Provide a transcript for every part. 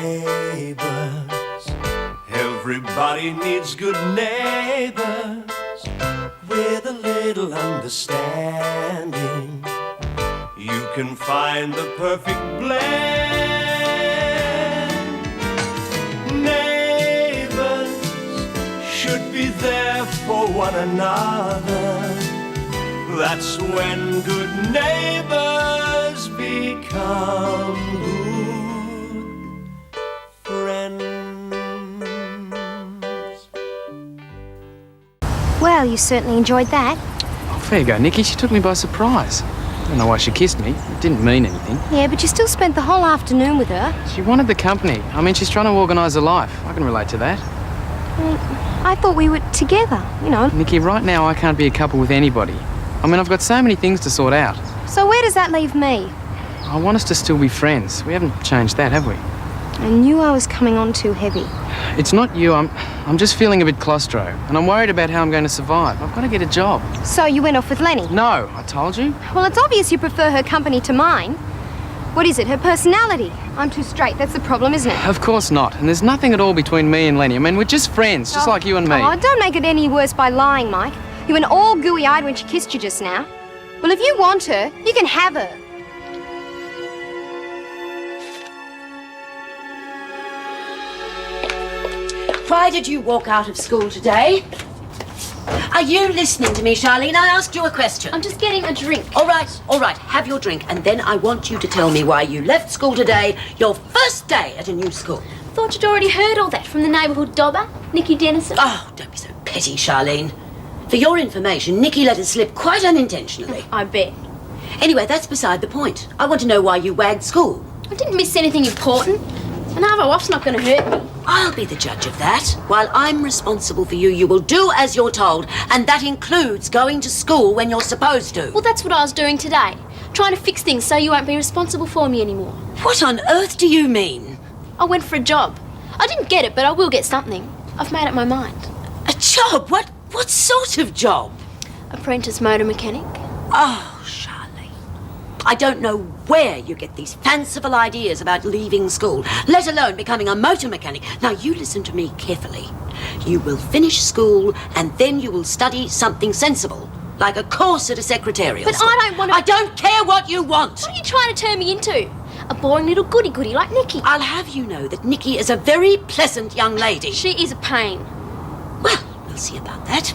Neighbours, everybody needs good neighbours with a little understanding. You can find the perfect blend. Neighbours should be there for one another. That's when good neighbours become good friends. Well, you certainly enjoyed that. Oh, there you go, Nikki. She took me by surprise. I don't know why she kissed me. It didn't mean anything. Yeah, but you still spent the whole afternoon with her. She wanted the company. I mean, she's trying to organise her life. I can relate to that. I thought we were together, you know. Nikki, right now I can't be a couple with anybody. I mean, I've got so many things to sort out. So where does that leave me? I want us to still be friends. We haven't changed that, have we? I knew I was coming on too heavy. It's not you. I'm just feeling a bit claustro, and I'm worried about how I'm going to survive. I've got to get a job. So you went off with Lenny? No, I told you. Well, it's obvious you prefer her company to mine. What is it, her personality? I'm too straight, that's the problem, isn't it? Of course not. And there's nothing at all between me and Lenny. I mean, we're just friends, just like you and me. Oh, don't make it any worse by lying, Mike. You went all gooey-eyed when she kissed you just now. Well, if you want her, you can have her. Why did you walk out of school today? Are you listening to me, Charlene? I asked you a question. I'm just getting a drink. All right, have your drink, and then I want you to tell me why you left school today, your first day at a new school. Thought you'd already heard all that from the neighbourhood dobber, Nikki Dennison. Oh, don't be so petty, Charlene. For your information, Nikki let it slip quite unintentionally. I bet. Anyway, that's beside the point. I want to know why you wagged school. I didn't miss anything important. An hour off's not going to hurt me. I'll be the judge of that. While I'm responsible for you, you will do as you're told, and that includes going to school when you're supposed to. Well, that's what I was doing today. Trying to fix things so you won't be responsible for me anymore. What on earth do you mean? I went for a job. I didn't get it, but I will get something. I've made up my mind. A job? What sort of job? Apprentice motor mechanic. Oh, Charlene. I don't know where you get these fanciful ideas about leaving school, let alone becoming a motor mechanic. Now, you listen to me carefully. You will finish school, and then you will study something sensible, like a course at a secretarial But school. I don't want to... I don't care what you want. What are you trying to turn me into? A boring little goody-goody like Nikki. I'll have you know that Nikki is a very pleasant young lady. She is a pain. Well, we'll see about that.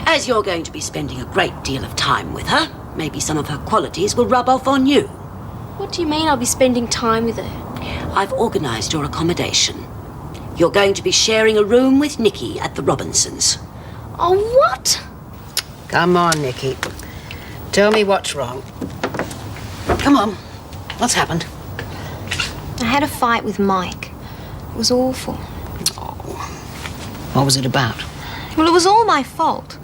As you're going to be spending a great deal of time with her, maybe some of her qualities will rub off on you. What do you mean I'll be spending time with her? I've organised your accommodation. You're going to be sharing a room with Nikki at the Robinsons. Oh, what? Come on, Nikki. Tell me what's wrong. Come on. What's happened? I had a fight with Mike. It was awful. Oh. What was it about? Well, it was all my fault.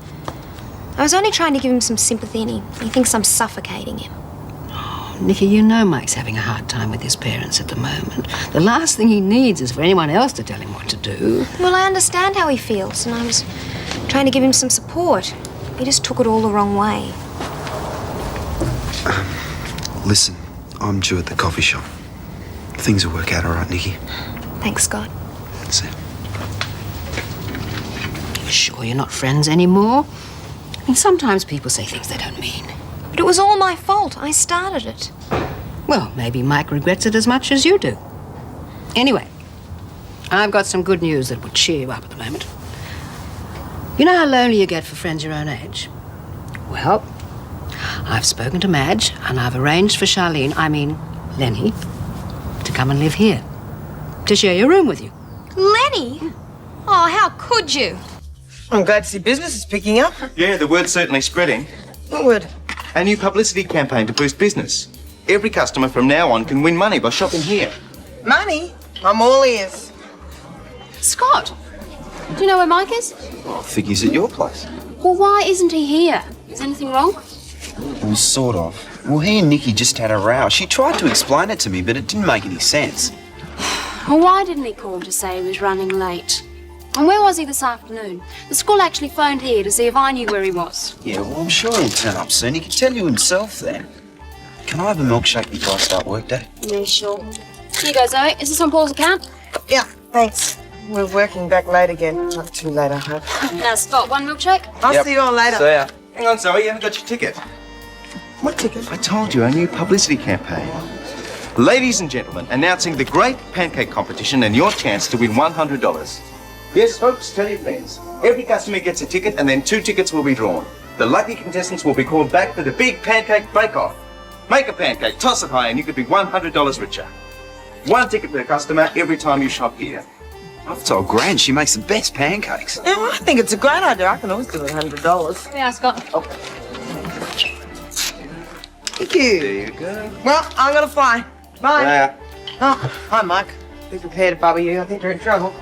I was only trying to give him some sympathy, and he thinks I'm suffocating him. Oh, Nikki, you know Mike's having a hard time with his parents at the moment. The last thing he needs is for anyone else to tell him what to do. Well, I understand how he feels, and I was trying to give him some support. He just took it all the wrong way. Listen, I'm due at the coffee shop. Things will work out all right, Nikki. Thanks, Scott. That's it. You sure you're not friends anymore? I mean, sometimes people say things they don't mean. But it was all my fault. I started it. Well, maybe Mike regrets it as much as you do. Anyway, I've got some good news that would cheer you up at the moment. You know how lonely you get for friends your own age? Well, I've spoken to Madge, and I've arranged for Lenny, to come and live here. To share your room with you. Lenny? Oh, how could you? I'm glad to see business is picking up. Yeah, the word's certainly spreading. What word? A new publicity campaign to boost business. Every customer from now on can win money by shopping here. Money? I'm all ears. Scott, do you know where Mike is? Well, I think he's at your place. Well, why isn't he here? Is anything wrong? Well, sort of. Well, he and Nikki just had a row. She tried to explain it to me, but it didn't make any sense. Well, why didn't he call to say he was running late? And where was he this afternoon? The school actually phoned here to see if I knew where he was. Yeah, well, I'm sure he'll turn up soon. He can tell you himself then. Can I have a milkshake before I start work day? Yeah, sure. Here you go, Zoe. Is this on Paul's account? Yeah, thanks. We're working back late again. Not too late, I hope. Now, Scott, one milkshake? I'll see you all later. So, yeah. Hang on, Zoe, you haven't got your ticket. What ticket? I told you, a new publicity campaign. Ladies and gentlemen, announcing the great pancake competition and your chance to win $100. Yes, folks, tell your friends. Every customer gets a ticket and then 2 tickets will be drawn. The lucky contestants will be called back for the big pancake bake-off. Make a pancake, toss it high, and you could be $100 richer. 1 ticket per customer every time you shop here. I've told Gran she makes the best pancakes. Yeah, well, I think it's a great idea. I can always give it $100. Yeah, Scott. Thank you. There you go. Well, I'm gonna fly. Bye. Yeah. Oh, hi, Mike. Be prepared to bother you. I think you're in trouble.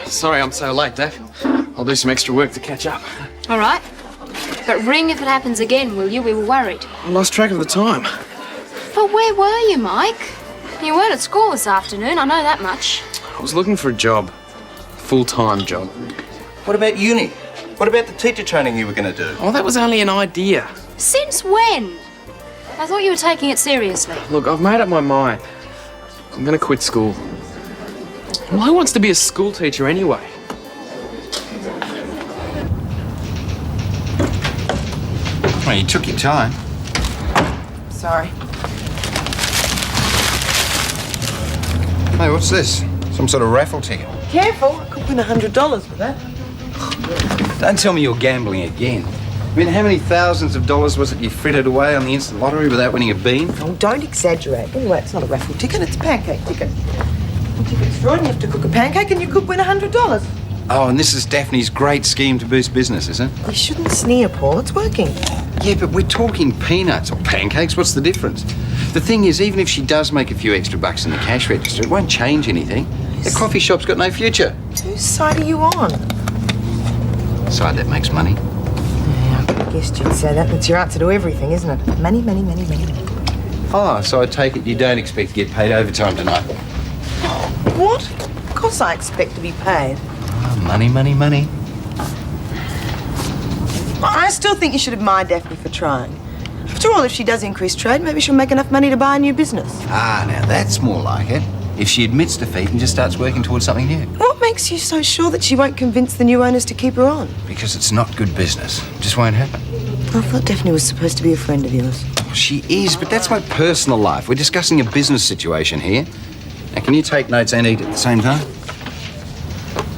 Sorry I'm so late, Daph. I'll do some extra work to catch up. All right. But ring if it happens again, will you? We were worried. I lost track of the time. But where were you, Mike? You weren't at school this afternoon, I know that much. I was looking for a job. Full-time job. What about uni? What about the teacher training you were going to do? Oh, that was only an idea. Since when? I thought you were taking it seriously. Look, I've made up my mind. I'm going to quit school. Well, who wants to be a school teacher anyway? Well, you took your time. Sorry. Hey, what's this? Some sort of raffle ticket? Careful. I could win $100 with that. Don't tell me you're gambling again. I mean, how many thousands of dollars was it you frittered away on the instant lottery without winning a bean? Oh, don't exaggerate. Anyway, it's not a raffle ticket, it's a pancake ticket. The ticket's drawn, you have to cook a pancake and you could win $100. Oh, and this is Daphne's great scheme to boost business, is it? You shouldn't sneer, Paul. It's working. Yeah, but we're talking peanuts or pancakes. What's the difference? The thing is, even if she does make a few extra bucks in the cash register, it won't change anything. The coffee shop's got no future. Whose side are you on? Side that makes money. Yeah, I guessed you'd say that. That's your answer to everything, isn't it? Money, money, money, money, money. Oh, so I take it you don't expect to get paid overtime tonight? What? Of course I expect to be paid. Oh, money, money, money. I still think you should admire Daphne for trying. After all, if she does increase trade, maybe she'll make enough money to buy a new business. Ah, now that's more like it. If she admits defeat and just starts working towards something new. What makes you so sure that she won't convince the new owners to keep her on? Because it's not good business. It just won't happen. I thought Daphne was supposed to be a friend of yours. Well, she is, but that's my personal life. We're discussing a business situation here. Now, can you take notes and eat at the same time?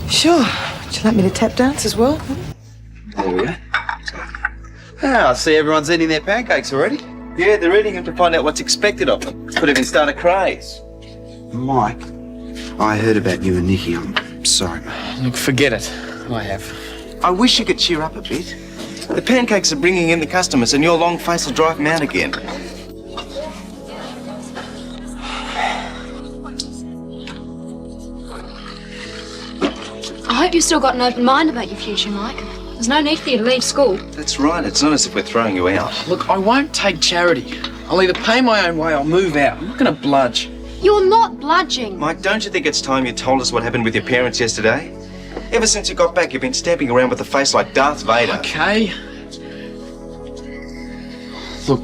Sure. Would you like me to tap dance as well? There we go. Ah, I see everyone's eating their pancakes already. Yeah, they're eating them to find out what's expected of them. Could even start a craze. Mike, I heard about you and Nikki. I'm sorry, mate. Look, forget it. I have. I wish you could cheer up a bit. The pancakes are bringing in the customers and your long face will drive them out again. I hope you've still got an open mind about your future, Mike. There's no need for you to leave school. That's right, it's not as if we're throwing you out. Look, I won't take charity. I'll either pay my own way or move out. I'm not going to bludge. You're not bludging. Mike, don't you think it's time you told us what happened with your parents yesterday? Ever since you got back, you've been stamping around with a face like Darth Vader. Okay. Look,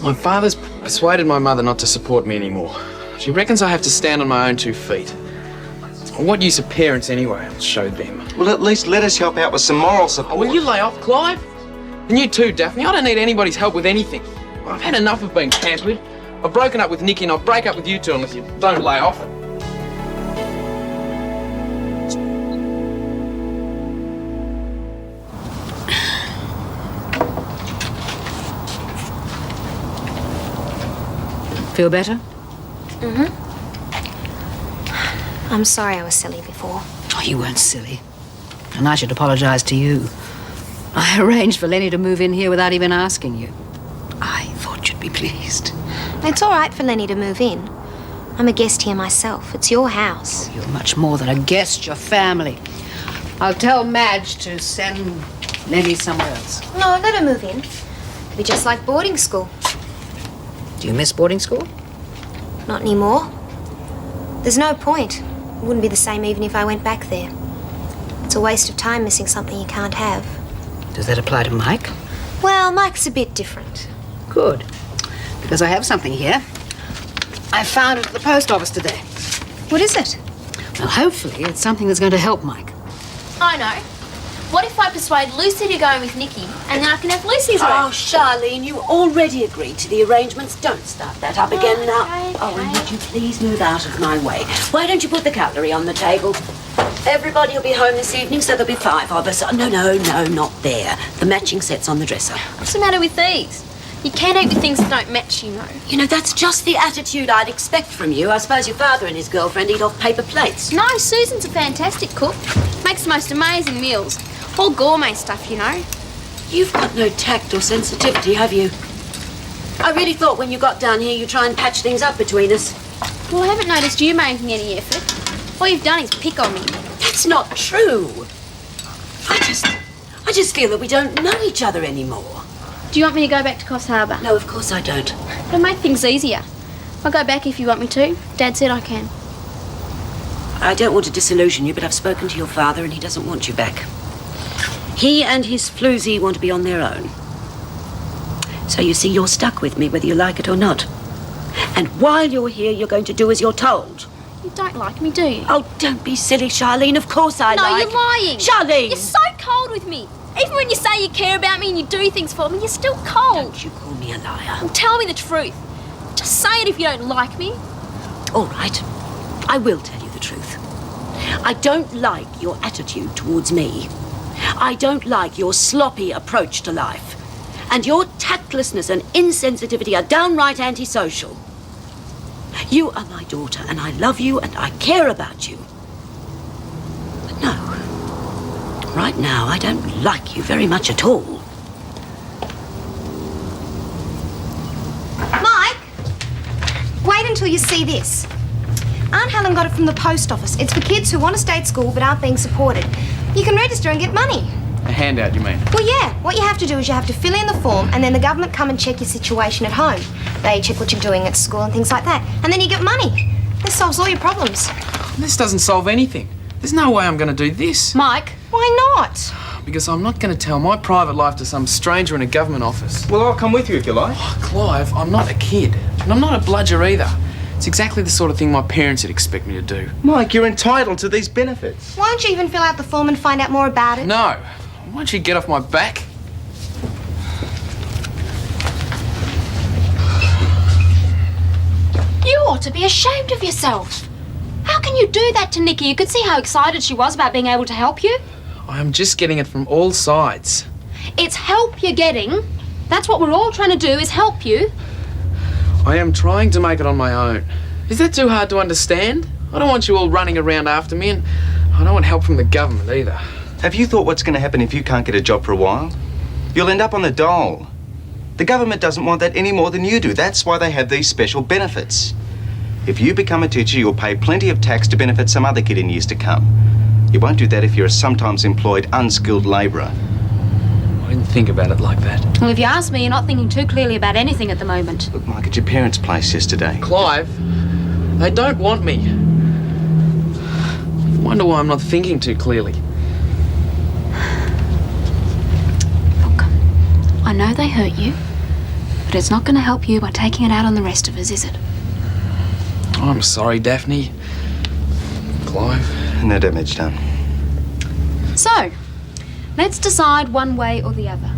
my father's persuaded my mother not to support me anymore. She reckons I have to stand on my own 2 feet. What use are parents anyway? I'll show them. Well, at least let us help out with some moral support. Will you lay off, Clive? And you too, Daphne. I don't need anybody's help with anything. I've had enough of being pampered. I've broken up with Nikki and I'll break up with you two unless you don't lay off. Feel better? I'm sorry I was silly before. Oh, you weren't silly. And I should apologize to you. I arranged for Lenny to move in here without even asking you. I thought you'd be pleased. It's all right for Lenny to move in. I'm a guest here myself. It's your house. You're much more than a guest, you're family. I'll tell Madge to send Lenny somewhere else. No, let her move in. It'll be just like boarding school. Do you miss boarding school? Not anymore. There's no point. It wouldn't be the same even if I went back there. It's a waste of time missing something you can't have. Does that apply to Mike? Well, Mike's a bit different. Good. Because I have something here. I found it at the post office today. What is it? Well, hopefully it's something that's going to help Mike. I know. What if I persuade Lucy to go in with Nikki and then I can have Lucy's room? Oh, Charlene, you already agreed to the arrangements. Don't start that up again now. Okay, Oh, and okay. would you please move out of my way? Why don't you put the cutlery on the table? Everybody will be home this evening, so there'll be 5 of us. Oh, no, not there. The matching set's on the dresser. What's the matter with these? You can't eat with things that don't match, you know. You know, that's just the attitude I'd expect from you. I suppose your father and his girlfriend eat off paper plates. No, Susan's a fantastic cook. Makes the most amazing meals. All gourmet stuff, you know. You've got no tact or sensitivity, have you? I really thought when you got down here you'd try and patch things up between us. Well, I haven't noticed you making any effort. All you've done is pick on me. That's not true. I just feel that we don't know each other anymore. Do you want me to go back to Coffs Harbour? No, of course I don't. It'll make things easier. I'll go back if you want me to. Dad said I can. I don't want to disillusion you, but I've spoken to your father and he doesn't want you back. He and his floozy want to be on their own. So you see, you're stuck with me whether you like it or not. And while you're here, you're going to do as you're told. You don't like me, do you? Oh, don't be silly, Charlene. Of course I No, like... you're lying. Charlene! You're so cold with me. Even when you say you care about me and you do things for me, you're still cold. Don't you call me a liar. Well, tell me the truth. Just say it if you don't like me. All right. I will tell you the truth. I don't like your attitude towards me. I don't like your sloppy approach to life. And your tactlessness and insensitivity are downright antisocial. You are my daughter, and I love you, and I care about you. But no. Right now, I don't like you very much at all. Mike! Wait until you see this. Aunt Helen got it from the post office. It's for kids who want to stay at school but aren't being supported. You can register and get money. A handout, you mean? Well, yeah. What you have to do is you have to fill in the form and then the government come and check your situation at home. They check what you're doing at school and things like that. And then you get money. This solves all your problems. This doesn't solve anything. There's no way I'm going to do this. Mike. Why not? Because I'm not going to tell my private life to some stranger in a government office. Well, I'll come with you if you like. Oh, Clive, I'm not a kid. And I'm not a bludger either. It's exactly the sort of thing my parents would expect me to do. Mike, you're entitled to these benefits. Why don't you even fill out the form and find out more about it? No. Why don't you get off my back? You ought to be ashamed of yourself. How can you do that to Nikki? You could see how excited she was about being able to help you. I am just getting it from all sides. It's help you're getting. That's what we're all trying to do, is help you. I am trying to make it on my own. Is that too hard to understand? I don't want you all running around after me, and I don't want help from the government either. Have you thought what's going to happen if you can't get a job for a while? You'll end up on the dole. The government doesn't want that any more than you do. That's why they have these special benefits. If you become a teacher, you'll pay plenty of tax to benefit some other kid in years to come. You won't do that if you're a sometimes employed, unskilled labourer. I didn't think about it like that. Well, if you ask me, you're not thinking too clearly about anything at the moment. Look, Mike, at your parents' place yesterday. Clive, they don't want me. I wonder why I'm not thinking too clearly. Look, I know they hurt you, but it's not going to help you by taking it out on the rest of us, is it? I'm sorry, Daphne. Clive. No damage done. So, let's decide one way or the other.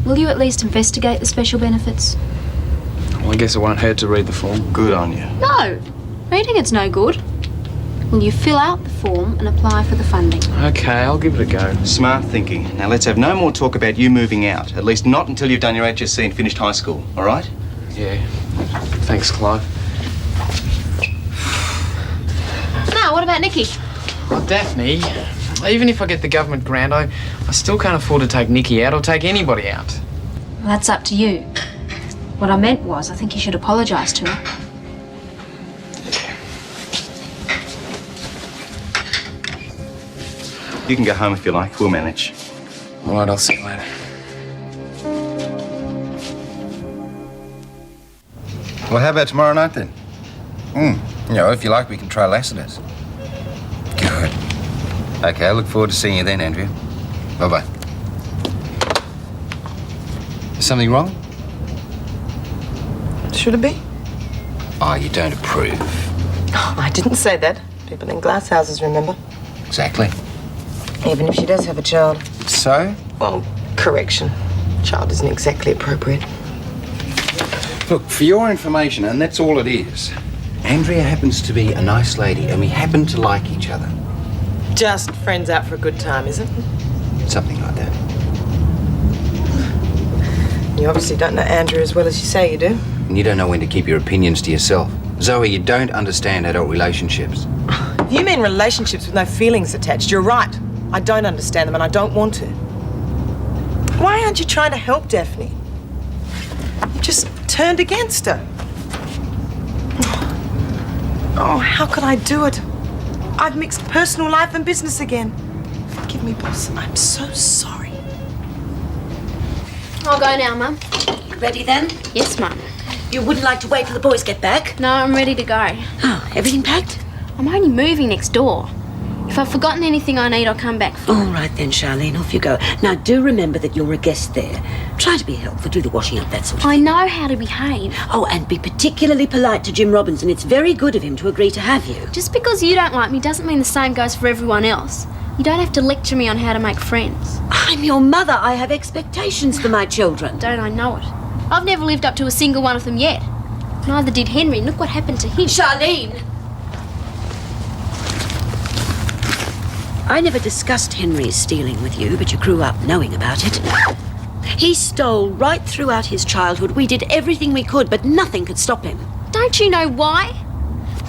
Will you at least investigate the special benefits? Well, I guess it won't hurt to read the form. Good on you. No, reading it's no good. Will you fill out the form and apply for the funding? Okay, I'll give it a go. Smart thinking. Now, let's have no more talk about you moving out. At least not until you've done your HSC and finished high school, all right? Yeah. Thanks, Clive. Now, what about Nikki? Well, Daphne, even if I get the government grant, I still can't afford to take Nikki out or take anybody out. Well, that's up to you. What I meant was, I think you should apologise to her. You can go home if you like. We'll manage. All right, I'll see you later. Well, how about tomorrow night then? You know, if you like, we can try Lassiter's. Good. Okay, I look forward to seeing you then, Andrea. Bye-bye. Is something wrong? Should it be? Oh, you don't approve. Oh, I didn't say that. People in glass houses, remember? Exactly. Even if she does have a child. So? Well, correction. Child isn't exactly appropriate. Look, for your information, and that's all it is, Andrea happens to be a nice lady and we happen to like each other. Just friends out for a good time, is it? Something like that. You obviously don't know Andrew as well as you say you do. And you don't know when to keep your opinions to yourself. Zoe, you don't understand adult relationships. You mean relationships with no feelings attached. You're right. I don't understand them and I don't want to. Why aren't you trying to help Daphne? You just turned against her. Oh, how could I do it? I've mixed personal life and business again. Forgive me, boss. I'm so sorry. I'll go now, Mum. Ready then? Yes, Mum. You wouldn't like to wait till the boys get back? No, I'm ready to go. Oh, everything packed? I'm only moving next door. If I've forgotten anything I need, I'll come back for it. All right then, Charlene, off you go. Now, do remember that you're a guest there. Try to be helpful, do the washing up, that sort of I thing. know how to behave. Oh, and be particularly polite to Jim Robinson. It's very good of him to agree to have you. Just because you don't like me doesn't mean the same goes for everyone else. You don't have to lecture me on how to make friends. I'm your mother. I have expectations for my children. Don't I know it? I've never lived up to a single one of them yet. Neither did Henry. Look what happened to him. Charlene! I never discussed Henry's stealing with you, but you grew up knowing about it. He stole right throughout his childhood. We did everything we could, but nothing could stop him. Don't you know why?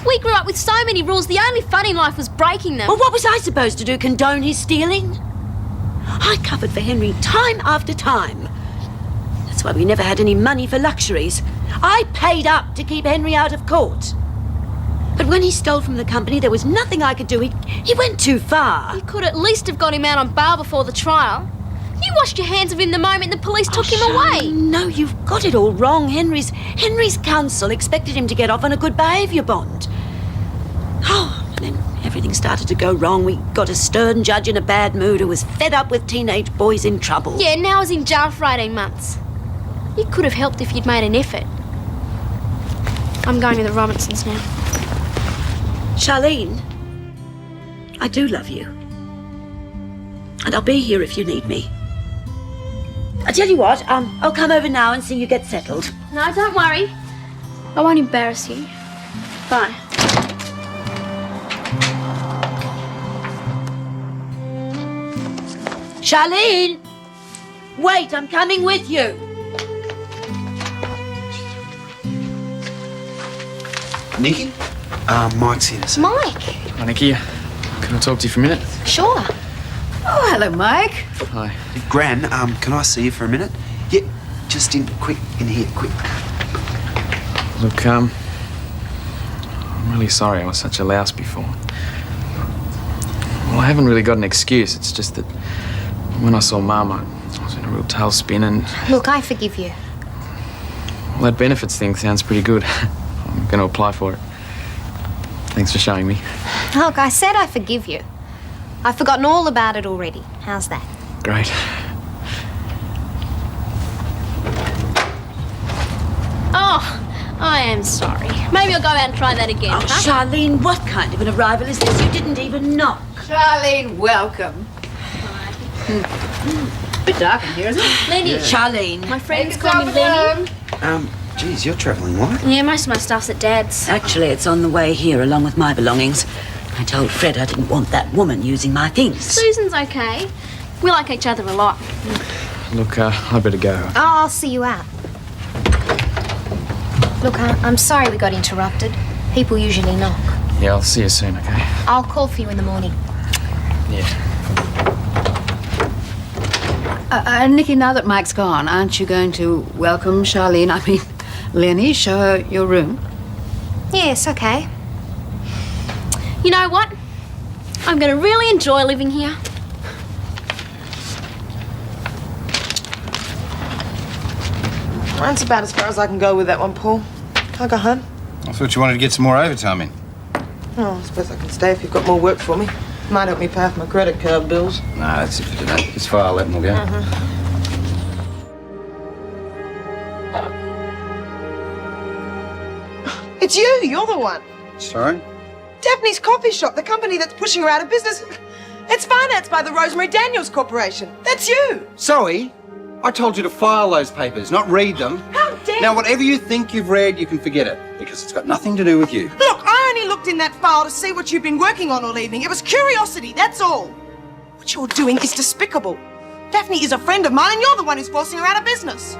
We grew up with so many rules. The only fun in life was breaking them. Well, what was I supposed to do? Condone his stealing? I covered for Henry time after time. That's why we never had any money for luxuries. I paid up to keep Henry out of court. But when he stole from the company, there was nothing I could do. He went too far. You could at least have got him out on bail before the trial. You washed your hands of him the moment the police took him away. No, you've got it all wrong. Henry's counsel expected him to get off on a good behaviour bond. Oh, and then everything started to go wrong. We got a stern judge in a bad mood who was fed up with teenage boys in trouble. Yeah, now he's in jail for 18 months. You could have helped if you'd made an effort. I'm going to the Robinsons now. Charlene, I do love you. And I'll be here if you need me. I tell you what, I'll come over now and see you get settled. No, don't worry. I won't embarrass you. Bye. Charlene! Wait, I'm coming with you. Nikki? Mike's here to see. Mike? Hi, Nikki. Can I talk to you for a minute? Sure. Oh, hello, Mike. Hi. Gran, can I see you for a minute? Yeah, just in here, quick. Look, I'm really sorry I was such a louse before. Well, I haven't really got an excuse. It's just that when I saw Mum, I was in a real tailspin and... Look, I forgive you. Well, that benefits thing sounds pretty good. I'm going to apply for it. Thanks for showing me. Look, I said I forgive you. I've forgotten all about it already. How's that? Great. Oh, I am sorry. Maybe I'll go out and try that again, Oh, huh? Charlene, what kind of an arrival is this? You didn't even knock. Charlene, welcome. Bit dark in here, isn't it? Lenny. Charlene. My friends call me Lenny. Geez, you're travelling light. Yeah, most of my stuff's at Dad's. Actually, it's on the way here along with my belongings. I told Fred I didn't want that woman using my things. Susan's okay. We like each other a lot. Look, I better go. Oh, I'll see you out. Look, I'm sorry we got interrupted. People usually knock. Yeah, I'll see you soon, okay? I'll call for you in the morning. Yeah. Nikki, now that Mike's gone, aren't you going to welcome Charlene, Lenny, show her your room? Yes, okay. You know what? I'm going to really enjoy living here. That's about as far as I can go with that one, Paul. Can I go home? I thought you wanted to get some more overtime in. Oh, I suppose I can stay if you've got more work for me. Might help me pay off my credit card bills. Nah, that's it for today. It's fine, I'll let them all go. It's you. You're the one. Sorry? Daphne's coffee shop, the company that's pushing her out of business. It's financed by the Rosemary Daniels Corporation. That's you. Zoe, I told you to file those papers, not read them. How dare Now, whatever you think you've read, you can forget it, because it's got nothing to do with you. Look, I only looked in that file to see what you've been working on all evening. It was curiosity, that's all. What you're doing is despicable. Daphne is a friend of mine and you're the one who's forcing her out of business.